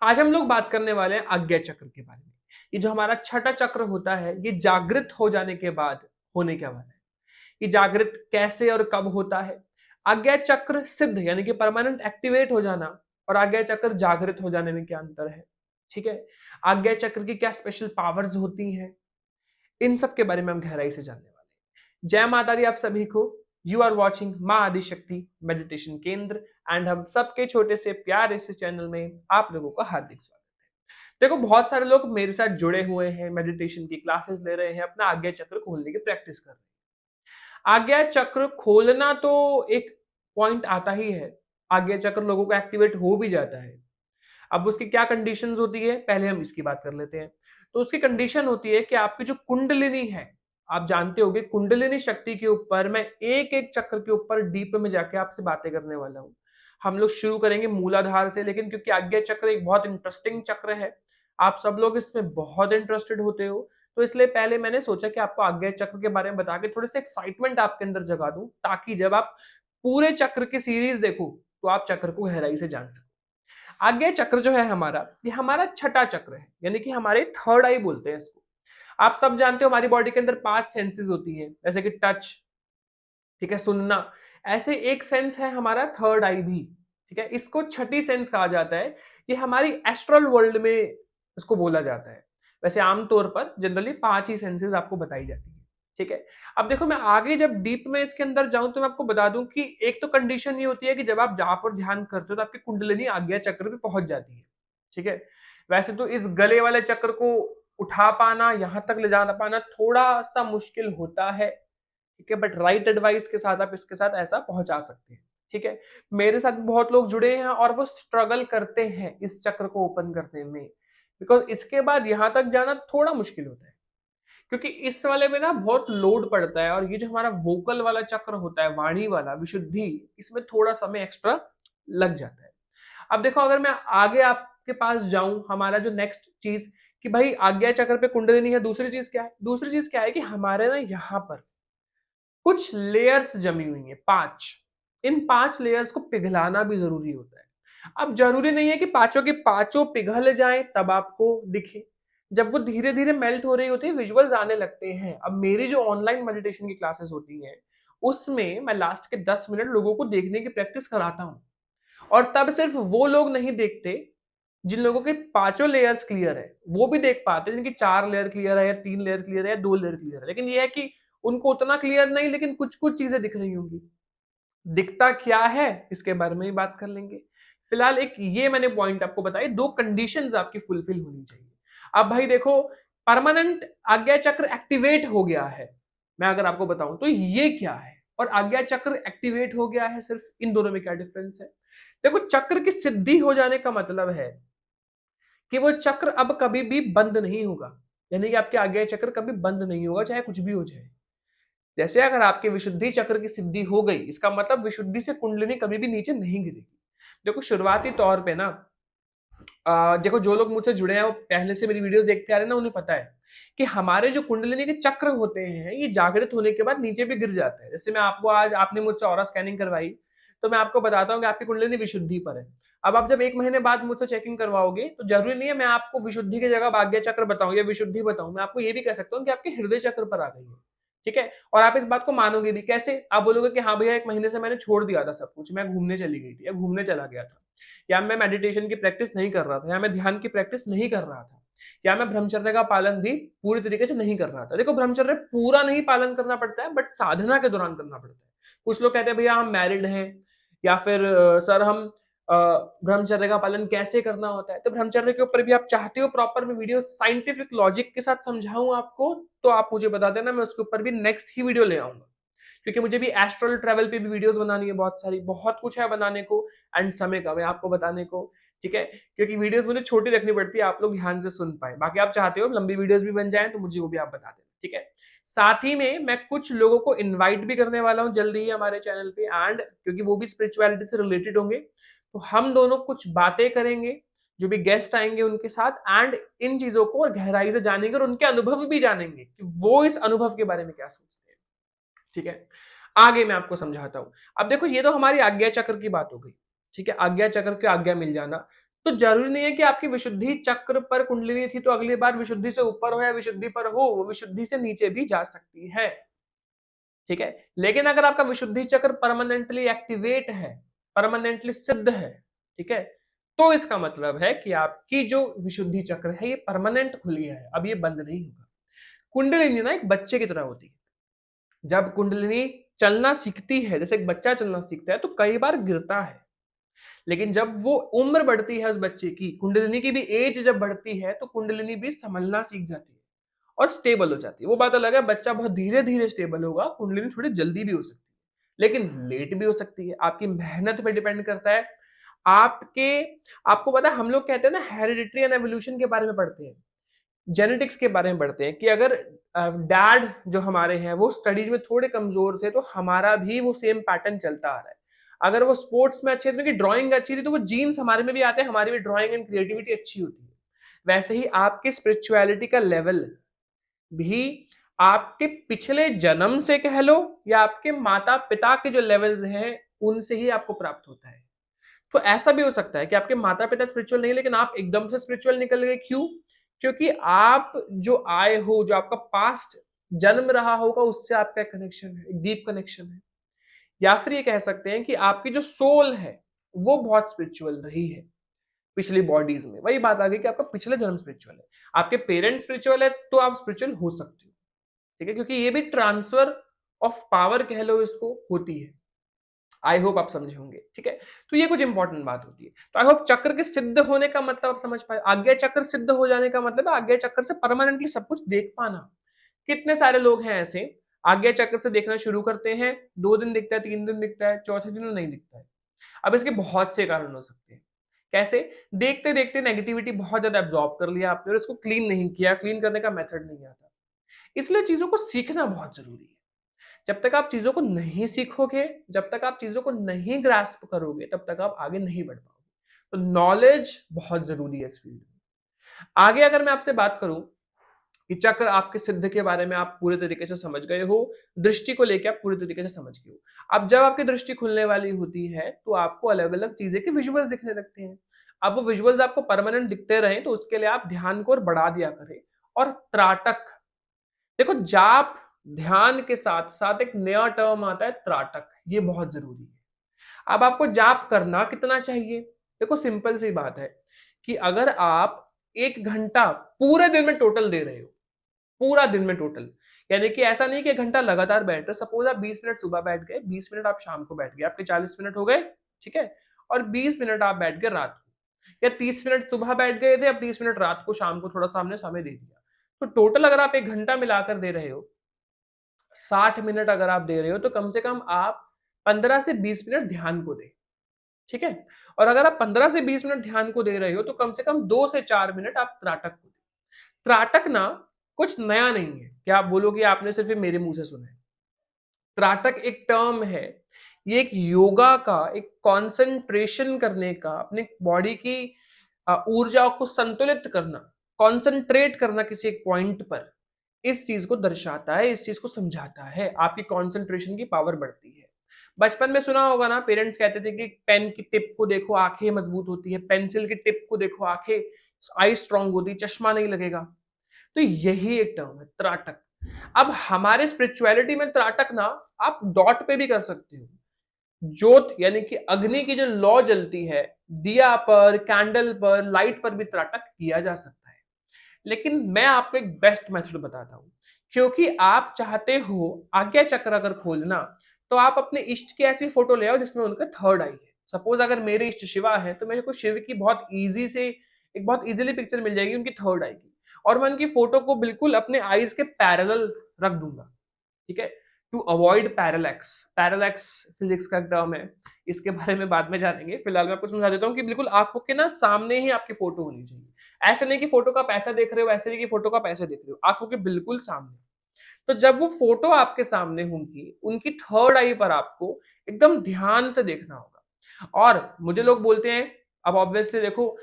आज हम लोग बात करने वाले हैं आज्ञा चक्र के बारे में। ये जो हमारा छठा चक्र होता है, ये जागृत हो जाने के बाद होने क्या वाला है। ये जागृत कैसे और कब होता है। आज्ञा चक्र सिद्ध यानी कि परमानेंट एक्टिवेट हो जाना और आज्ञा चक्र जागृत हो जाने में क्या अंतर है। ठीक है, आज्ञा चक्र की क्या स्पेशल पावर्स होती हैं, इन सब के बारे में हम गहराई से जानने वाले हैं। जय माता दी आप सभी को। यू आर वॉचिंग माँ आदिशक्ति मेडिटेशन केंद्र एंड हम सबके छोटे से प्यारे से चैनल में आप लोगों का हार्दिक स्वागत है। देखो, बहुत सारे लोग मेरे साथ जुड़े हुए हैं, मेडिटेशन की क्लासेस ले रहे हैं, अपना आज्ञा चक्र खोलने की प्रैक्टिस कर रहे हैं। आज्ञा चक्र खोलना तो एक पॉइंट आता ही है, आज्ञा चक्र लोगों को एक्टिवेट हो भी जाता है। अब उसकी क्या कंडीशंस होती है, पहले हम इसकी बात कर लेते हैं। तो उसकी कंडीशन होती है कि आपकी जो कुंडलिनी है, आप जानते होंगे कुंडलिनी शक्ति के ऊपर मैं एक एक चक्र के ऊपर डीप में जाके आपसे बातें करने वाला हूं। हम लोग शुरू करेंगे मूलाधार से, लेकिन क्योंकि आज्ञा चक्र एक बहुत इंटरेस्टिंग चक्र है, आप सब लोग इसमें बहुत इंटरेस्टेड होते हो, तो इसलिए पहले मैंने सोचा कि आपको आज्ञा चक्र के बारे में बता के थोड़ी सी एक्साइटमेंट आपके अंदर जगा दूं, ताकि जब आप पूरे चक्र की सीरीज देखो तो आप चक्र को गहराई से जान सको। आज्ञा चक्र जो है हमारा, ये हमारा छठा चक्र है, यानी कि हमारे थर्ड आई बोलते हैं इसको। आप सब जानते हो हमारी बॉडी के अंदर 5 सेंसेस होती है, जैसे कि टच, ठीक है, सुनना। ऐसे एक सेंस है हमारा थर्ड आई भी, ठीक है, इसको छठी सेंस कहा जाता है। ये हमारी एस्ट्रल वर्ल्ड में इसको बोला जाता है। वैसे आमतौर पर जनरली 5 ही सेंसेस आपको बताई जाती है। ठीक है, अब देखो, मैं आगे जब डीप में इसके अंदर जाऊं तो मैं आपको बता दूं कि एक तो कंडीशन ये होती है कि जब आप जहां पर ध्यान करते हो तो आपकी कुंडलिनी आज्ञा चक्र पे पहुंच जाती है। ठीक है, वैसे तो इस गले वाले चक्र को उठा पाना, यहां तक ले जाना पाना थोड़ा सा मुश्किल होता है। ठीक है, बट राइट एडवाइस के साथ आप इसके साथ ऐसा पहुंचा सकते हैं। ठीक है, मेरे साथ बहुत लोग जुड़े हैं और वो स्ट्रगल करते हैं इस चक्र को ओपन करने में, बिकॉज इसके बाद यहां तक जाना थोड़ा मुश्किल होता है, क्योंकि इस वाले में ना बहुत लोड पड़ता है, और ये जो हमारा वोकल वाला चक्र होता है, वाणी वाला, विशुद्धि, इसमें थोड़ा समय एक्स्ट्रा लग जाता है। अब देखो, अगर मैं आगे आपके पास जाऊं, हमारा जो नेक्स्ट चीज कि भाई आज्ञा चक्र पे कुंडलिनी है, दूसरी चीज क्या है, दूसरी चीज क्या है कि हमारे ना यहाँ पर कुछ लेयर्स जमी हुई हैं, 5। इन 5 लेयर्स को पिघलाना भी जरूरी होता है। अब जरूरी नहीं है कि पांचों के पांचों पिघल जाएं तब आपको दिखे। जब वो धीरे धीरे मेल्ट हो रही होती है, विजुअल्स आने लगते हैं। अब मेरी जो ऑनलाइन मेडिटेशन की क्लासेस होती हैं, उसमें मैं लास्ट के 10 मिनट लोगों को देखने की प्रैक्टिस कराता हूं, और तब सिर्फ वो लोग नहीं देखते जिन लोगों के पांचों लेयर्स क्लियर है, वो भी देख पाते हैं जिनकी 4 लेयर क्लियर है, या 3 लेयर क्लियर है, या 2 लेयर क्लियर है। लेकिन ये है कि उनको उतना क्लियर नहीं, लेकिन कुछ कुछ चीजें दिख रही होंगी। दिखता क्या है, इसके बारे में ही बात कर लेंगे। फिलहाल एक ये मैंने पॉइंट आपको बताई, 2 कंडीशंस आपकी फुलफिल होनी चाहिए। अब भाई देखो, परमानेंट आज्ञा चक्र एक्टिवेट हो गया है, मैं अगर आपको बताऊं तो ये क्या है, और आज्ञा चक्र एक्टिवेट हो गया है, सिर्फ इन दोनों में क्या डिफरेंस है। देखो, चक्र की सिद्धि हो जाने का मतलब है कि वो चक्र अब कभी भी बंद नहीं होगा, यानी कि आपके आज्ञा चक्र कभी बंद नहीं होगा, चाहे कुछ भी हो जाए। जैसे अगर आपके विशुद्धि चक्र की सिद्धि हो गई, इसका मतलब विशुद्धि से कुंडलिनी कभी भी नीचे नहीं गिरेगी। देखो, शुरुआती तौर पे ना, देखो, जो लोग मुझसे जुड़े हैं वो पहले से मेरी वीडियोस देखते आ रहे हैं ना, उन्हें पता है कि हमारे जो कुंडलिनी के चक्र होते हैं, ये जागृत होने के बाद नीचे भी गिर जाते हैं। जैसे मैं आपको, आज आपने मुझसे ऑरा स्कैनिंग करवाई, तो मैं आपको बताता हूँ कि आपकी कुंडलिनी विशुद्धि पर है। अब आप जब 1 महीने बाद मुझसे चेकिंग करवाओगे, तो जरूरी नहीं है मैं आपको विशुद्धि की जगह भाग्य चक्र बताऊं या विशुद्धि बताऊं, मैं आपको ये भी कह सकता हूँ कि आपके हृदय चक्र पर आ गई है। ठीक है, और आप इस बात को मानोगे भी कैसे, आप बोलोगे कि हाँ भैया, 1 महीने से मैंने छोड़ दिया था सब कुछ, मैं घूमने चली गई थी या घूमने चला गया था, या मैं मेडिटेशन की प्रैक्टिस नहीं कर रहा था, या मैं ध्यान की प्रैक्टिस नहीं कर रहा था, या मैं ब्रह्मचर्य का पालन भी पूरी तरीके से नहीं कर रहा था। देखो, ब्रह्मचर्य पूरा नहीं पालन करना पड़ता है, बट साधना के दौरान करना पड़ता है। कुछ लोग कहते हैं भैया हम मैरिड हैं, या फिर सर हम ब्रह्मचर्य का पालन कैसे करना होता है। तो ब्रह्मचर्य के ऊपर भी आप चाहते हो प्रॉपर में वीडियो साइंटिफिक लॉजिक के साथ समझाऊं आपको, तो आप मुझे बता देना, मैं उसके ऊपर भी नेक्स्ट ही वीडियो ले आऊंगा। क्योंकि मुझे भी एस्ट्रल ट्रैवल पे भी वीडियोस बनानी है, बहुत सारी, बहुत कुछ है बनाने को, एंड समय कम है आपको बताने को। ठीक है, क्योंकि वीडियोस मुझे छोटी रखनी पड़ती है, आप लोग ध्यान से सुन पाए। बाकी आप चाहते हो लंबी वीडियोस भी बन जाए तो मुझे वो भी आप बता देना। ठीक है, साथ ही में मैं कुछ लोगों को इनवाइट भी करने वाला हूं जल्दी ही हमारे चैनल पे, एंड क्योंकि वो भी स्पिरिचुअलिटी से रिलेटेड होंगे, तो हम दोनों कुछ बातें करेंगे, जो भी गेस्ट आएंगे उनके साथ, एंड इन चीजों को और गहराई से जानेंगे और उनके अनुभव भी जानेंगे कि वो इस अनुभव के बारे में क्या सोचते हैं। ठीक है, आगे मैं आपको समझाता हूं। अब देखो, ये तो हमारी आज्ञा चक्र की बात हो गई। ठीक है, आज्ञा चक्र की आज्ञा मिल जाना। तो जरूरी नहीं है कि आपकी विशुद्धि चक्र पर कुंडलिनी थी तो अगली बार विशुद्धि से ऊपर हो या विशुद्धि पर हो, वो विशुद्धि से नीचे भी जा सकती है। ठीक है, लेकिन अगर आपका विशुद्धि चक्र परमानेंटली एक्टिवेट है, परमानेंटली सिद्ध है, ठीक है, तो इसका मतलब है कि आपकी जो विशुद्धि चक्र है ये परमानेंट खुली है, अब ये बंद नहीं होगा। कुंडलिनी ना एक बच्चे की तरह होती है। जब कुंडलिनी चलना सीखती है, जैसे एक बच्चा चलना सीखता है तो कई बार गिरता है, लेकिन जब वो उम्र बढ़ती है उस बच्चे की, कुंडलिनी की भी एज जब बढ़ती है तो कुंडलिनी भी संभलना सीख जाती है और स्टेबल हो जाती है। वो बात अलग है, बच्चा बहुत धीरे धीरे स्टेबल होगा, कुंडलिनी थोड़ी जल्दी भी हो सकती है, लेकिन लेट भी हो सकती है। आपकी मेहनत पे डिपेंड करता है। आपके आपको पता है, हम लोग कहते हैं ना हेरिडिटरी एंड एवोल्यूशन के बारे में पढ़ते हैं, जेनेटिक्स के बारे में पढ़ते हैं कि अगर डैड जो हमारे हैं वो स्टडीज में थोड़े कमजोर थे तो हमारा भी वो सेम पैटर्न चलता आ रहा है। अगर वो स्पोर्ट्स में अच्छे थे, उनकी ड्राइंग अच्छी थी, तो वो जीन्स हमारे में भी आते हैं, हमारी भी ड्राइंग एंड क्रिएटिविटी अच्छी होती है। वैसे ही आपकी स्पिरिचुअलिटी का लेवल भी आपके पिछले जन्म से कह लो या आपके माता पिता के जो लेवल्स हैं उनसे ही आपको प्राप्त होता है। तो ऐसा भी हो सकता है कि आपके माता पिता स्पिरिचुअल नहीं, लेकिन आप एकदम से स्पिरिचुअल निकल गए। क्यों? क्योंकि आप जो आए हो, जो आपका पास्ट जन्म रहा होगा, उससे आपका कनेक्शन है, एक डीप कनेक्शन है। या फिर ये कह सकते हैं कि आपकी जो सोल है वो बहुत स्पिरिचुअल रही है पिछली बॉडीज में। वही बात आ गई कि आपका पिछले जन्म स्पिरिचुअल है, आपके पेरेंट्स स्पिरिचुअल है तो आप स्पिरिचुअल हो सकते हो। ठीक है, क्योंकि ये भी ट्रांसफर ऑफ पावर कह लो इसको होती है। आई होप आप समझे होंगे। ठीक है, तो ये कुछ इंपॉर्टेंट बात होती है। तो आई होप चक्र के सिद्ध होने का मतलब आप समझ पाए। आज्ञा चक्र सिद्ध हो जाने का मतलब है आज्ञा चक्र से परमानेंटली सब कुछ देख पाना। कितने सारे लोग हैं ऐसे, आज्ञा चक्र से देखना शुरू करते हैं, 2 दिन दिखता है, 3 दिन दिखता है, चौथे दिन नहीं दिखता है। अब इसके बहुत से कारण हो सकते हैं। कैसे? देखते देखते नेगेटिविटी बहुत ज्यादा एब्जॉर्ब कर लिया आपने और इसको क्लीन नहीं किया, क्लीन करने का मेथड नहीं आता। इसलिए चीजों को सीखना बहुत जरूरी है। जब तक आप चीजों को नहीं सीखोगे, जब तक आप चीजों को नहीं ग्रास्प करोगे, तब तक आप आगे नहीं बढ़ पाओगे। तो नॉलेज बहुत जरूरी है इस फील्ड में। आगे अगर मैं आपसे बात करूं कि चक्र आपके सिद्ध के बारे में आप पूरे तरीके से समझ गए हो, दृष्टि को लेकर आप पूरे तरीके से समझ गए हो। अब जब आपकी दृष्टि खुलने वाली होती है तो आपको अलग अलग चीजें के विजुअल्स दिखने लगते हैं। अब वो विजुअल्स आपको परमानेंट दिखते रहे तो उसके लिए आप ध्यान को और बढ़ा दिया करें। और त्राटक, देखो जाप ध्यान के साथ साथ एक नया टर्म आता है त्राटक, ये बहुत जरूरी है। अब आपको जाप करना कितना चाहिए? देखो सिंपल सी बात है कि अगर आप 1 घंटा पूरे दिन में टोटल दे रहे हो, पूरा दिन में टोटल, यानी कि ऐसा नहीं कि 1 घंटा लगातार बैठ रहे, सपोज आप 20 मिनट सुबह बैठ गए, 20 मिनट आप शाम को बैठ गए, आपके 40 मिनट हो गए। ठीक है, और 20 मिनट आप बैठ गए रात को, या 30 मिनट सुबह बैठ गए थे, अब 30 मिनट रात को, शाम को थोड़ा सा हमने समय दे दिया। तो टोटल अगर आप 1 घंटा मिलाकर दे रहे हो, 60 मिनट अगर आप दे रहे हो, तो कम से कम आप 15 से 20 मिनट ध्यान को दे। ठीक है, और अगर आप 15 से 20 मिनट ध्यान को दे रहे हो तो कम से कम 2 से 4 मिनट आप त्राटक को दे। त्राटक ना कुछ नया नहीं है कि आप बोलोगे आपने सिर्फ मेरे मुंह से सुना है। त्राटक एक टर्म है, ये एक योगा का, एक कंसंट्रेशन करने का, अपने बॉडी की ऊर्जा को संतुलित करना, कंसंट्रेट करना किसी एक पॉइंट पर, इस चीज को दर्शाता है, इस चीज को समझाता है। आपकी कंसंट्रेशन की पावर बढ़ती है। बचपन में सुना होगा ना, पेरेंट्स कहते थे कि पेन की टिप को देखो आंखें मजबूत होती है, पेंसिल की टिप को देखो आंखें, आई स्ट्रांग होती, चश्मा नहीं लगेगा। तो यही एक टर्म है त्राटक। अब हमारे स्पिरिचुअलिटी में त्राटक ना आप डॉट पे भी कर सकते हो। ज्योत यानी कि अग्नि की जो लौ जलती है, दिया पर, कैंडल पर, लाइट पर भी त्राटक किया जा सकता है। लेकिन मैं आपको एक बेस्ट मेथड बताता हूं, क्योंकि आप चाहते हो आज्ञा चक्र अगर खोलना, तो आप अपने इष्ट की ऐसी फोटो ले आओ जिसमें उनका थर्ड आई है। सपोज अगर मेरे इष्ट शिवा है तो मेरे को शिव की बहुत इजी से, एक बहुत इजीली पिक्चर मिल जाएगी उनकी थर्ड आई की, और मैं उनकी फोटो को बिल्कुल अपने आईज के पैरेलल रख दूंगा। ठीक है, to avoid parallax. Parallax physics का टर्म है, इसके बारे में बाद में जानेंगे। फिलहाल मैं आपको समझा देता हूँ कि बिल्कुल आंखों के ना सामने ही आपकी फोटो होनी चाहिए। ऐसे नहीं कि फोटो का पैसा देख रहे हो, ऐसे नहीं कि फोटो का पैसा देख रहे हो, आंखों के बिल्कुल सामने। तो जब वो फोटो आपके सामने होंगी, उनकी थर्ड आई पर आपको एकदम ध्यान से देखना होगा। और मुझे लोग बोलते हैं, अब ऑब्वियसली देखो,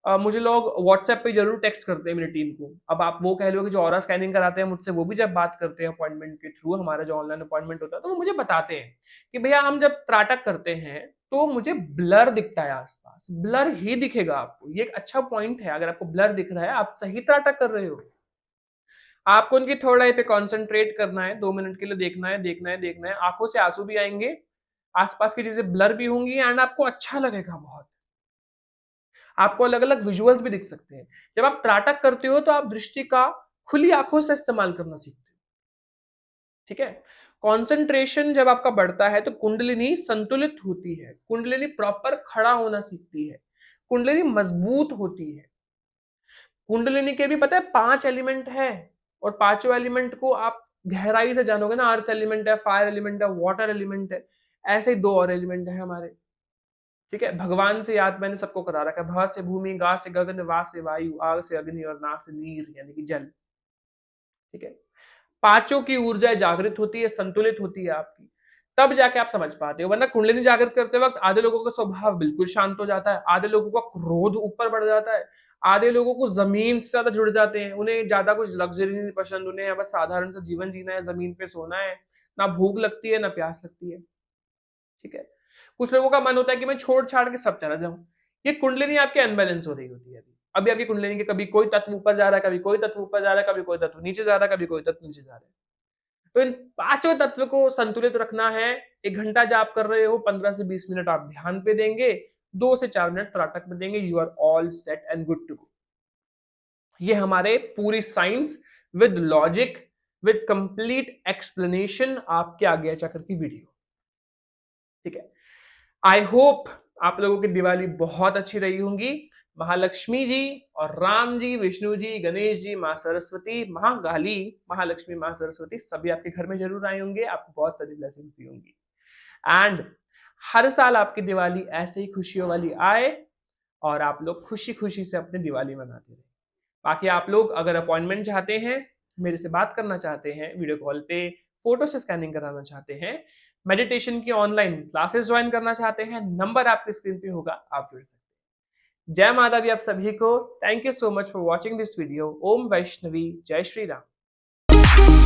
मुझे लोग व्हाट्सएप पे जरूर टेक्स्ट करते हैं मेरी टीम को। अब आप वो कह लो कि जो ऑरा स्कैनिंग कराते हैं मुझसे, वो भी जब बात करते हैं अपॉइंटमेंट के थ्रू, हमारा जो ऑनलाइन अपॉइंटमेंट होता है, तो वो मुझे बताते हैं कि भैया हम जब त्राटक करते हैं तो मुझे ब्लर दिखता है आसपास, आसपास, ब्लर ही दिखेगा आपको। ये एक अच्छा पॉइंट है, अगर आपको ब्लर दिख रहा है आप सही त्राटक कर रहे हो। आपको उनकी थर्ड आई पे कॉन्सेंट्रेट करना है, 2 मिनट के लिए देखना है, देखना है, देखना है। आंखों से आंसू भी आएंगे, आसपास की चीजें ब्लर भी होंगी एंड आपको अच्छा लगेगा बहुत। आपको अलग अलग विजुअल्स भी दिख सकते हैं। जब आप त्राटक करते हो तो आप दृष्टि का खुली आंखों से इस्तेमाल करना सीखते हो। ठीक है, कंसंट्रेशन जब आपका बढ़ता है तो कुंडलिनी संतुलित होती है, कुंडलिनी प्रॉपर खड़ा होना सीखती है, कुंडलिनी मजबूत होती है। कुंडलिनी के भी पता है 5 एलिमेंट है, और पांचों एलिमेंट को आप गहराई से जानोगे ना, अर्थ एलिमेंट है, फायर एलिमेंट है, वाटर एलिमेंट है, ऐसे ही 2 और एलिमेंट है हमारे। ठीक है, भगवान से याद मैंने सबको करा रखा है, भ से भूमि, गा से गगन, वा से वायु, आग से अग्नि और ना से नीर यानी कि जल। ठीक है, पांचों की ऊर्जा जागृत होती है, संतुलित होती है आपकी, तब जाके आप समझ पाते हो। वरना कुंडलिनी जागृत करते वक्त आधे लोगों का स्वभाव बिल्कुल शांत हो जाता है, आधे लोगों का क्रोध ऊपर बढ़ जाता है, आधे लोगों को जमीन से ज्यादा जुड़ जाते हैं, उन्हें ज्यादा कुछ लग्जरी नहीं पसंद, उन्हें बस साधारण सा जीवन जीना है, जमीन पे सोना है, ना भूख लगती है ना प्यास लगती है। ठीक है, कुछ लोगों का मन होता है कि मैं छोड़ छाड़ के सब चला जाऊं। ये कुंडलिनी आपके अनबैलेंस हो रही होती है। अभी आपकी कुंडलिनी के कभी कोई तत्व ऊपर जा रहा है, कभी कोई तत्व ऊपर जा रहा है, कभी कोई तत्व नीचे जा रहा है, कभी कोई तत्व नीचे जा रहा है। तो इन पांचों तत्व को संतुलित रखना है। 1 घंटा जाप कर रहे हो, 15 से 20 मिनट आप ध्यान पे देंगे, 2 से 4 मिनट त्राटक में देंगे, you are all set and good to go. ये हमारे पूरी science with logic with complete explanation आपके आज्ञा चक्र की वीडियो। ठीक है, आई होप आप लोगों की दिवाली बहुत अच्छी रही होंगी। महालक्ष्मी जी और राम जी, विष्णु जी, गणेश जी, माँ सरस्वती, महाकाली, महालक्ष्मी, माँ सरस्वती सभी आपके घर में जरूर आए होंगे, आपको बहुत सारी ब्लेसिंग्स दी होंगी। एंड हर साल आपकी दिवाली ऐसे ही खुशियों वाली आए और आप लोग खुशी खुशी से अपनी दिवाली मनाते रहे। बाकी आप लोग अगर अपॉइंटमेंट चाहते हैं, मेरे से बात करना चाहते हैं, वीडियो कॉल पे फोटो से स्कैनिंग कराना चाहते हैं, मेडिटेशन की ऑनलाइन क्लासेस ज्वाइन करना चाहते हैं, नंबर आपके स्क्रीन पे होगा, आप जुड़ सकते हैं। जय माता दी आप सभी को। Thank you so much for watching this video. Om Vaishnavi, जय श्री राम।